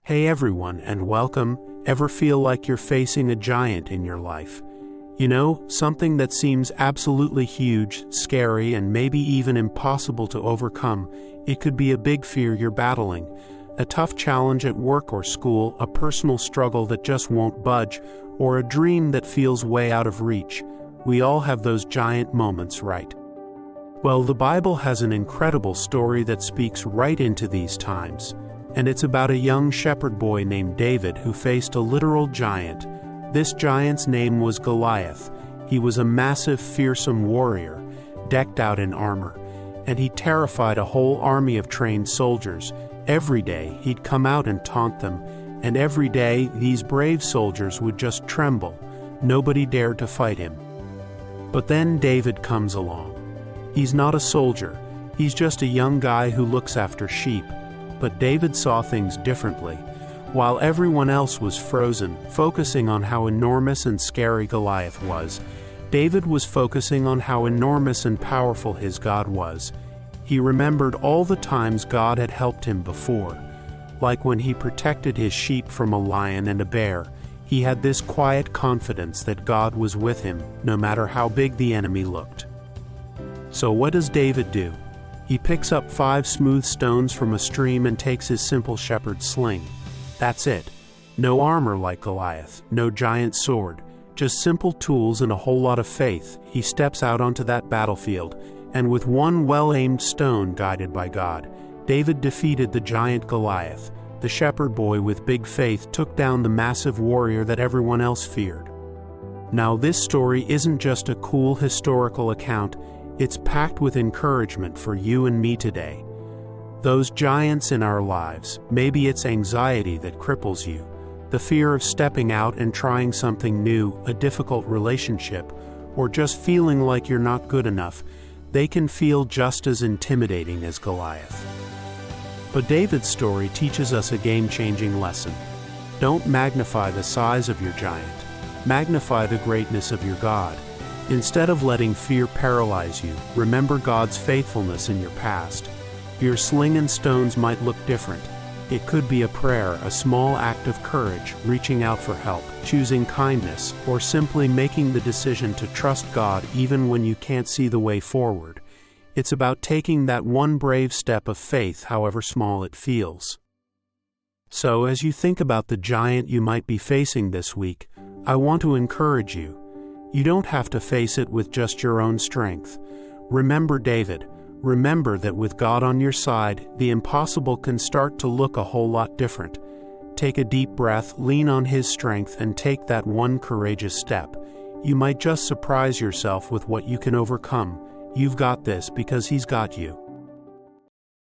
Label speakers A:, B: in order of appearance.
A: Hey everyone, and welcome. Ever feel like you're facing a giant in your life? You know, something that seems absolutely huge, scary, and maybe even impossible to overcome. It could be a big fear you're battling, a tough challenge at work or school, a personal struggle that just won't budge, or a dream that feels way out of reach. We all have those giant moments, right? Well, the Bible has an incredible story that speaks right into these times. And it's about a young shepherd boy named David who faced a literal giant. This giant's name was Goliath. He was a massive, fearsome warrior, decked out in armor, and he terrified a whole army of trained soldiers. Every day he'd come out and taunt them, and every day these brave soldiers would just tremble. Nobody dared to fight him. But then David comes along. He's not a soldier. He's just a young guy who looks after sheep. But David saw things differently. While everyone else was frozen, focusing on how enormous and scary Goliath was, David was focusing on how enormous and powerful his God was. He remembered all the times God had helped him before. Like when he protected his sheep from a lion and a bear, he had this quiet confidence that God was with him, no matter how big the enemy looked. So what does David do? He picks up 5 smooth stones from a stream and takes his simple shepherd's sling. That's it. No armor like Goliath, no giant sword, just simple tools and a whole lot of faith. He steps out onto that battlefield, and with one well-aimed stone guided by God, David defeated the giant Goliath. The shepherd boy with big faith took down the massive warrior that everyone else feared. Now, this story isn't just a cool historical account. It's packed with encouragement for you and me today. Those giants in our lives, maybe it's anxiety that cripples you, the fear of stepping out and trying something new, a difficult relationship, or just feeling like you're not good enough. They can feel just as intimidating as Goliath. But David's story teaches us a game-changing lesson. Don't magnify the size of your giant. Magnify the greatness of your God. Instead of letting fear paralyze you, remember God's faithfulness in your past. Your sling and stones might look different. It could be a prayer, a small act of courage, reaching out for help, choosing kindness, or simply making the decision to trust God even when you can't see the way forward. It's about taking that one brave step of faith, however small it feels. So, as you think about the giant you might be facing this week, I want to encourage you. You don't have to face it with just your own strength. Remember David. Remember that with God on your side, the impossible can start to look a whole lot different. Take a deep breath, lean on His strength, and take that one courageous step. You might just surprise yourself with what you can overcome. You've got this because He's got you.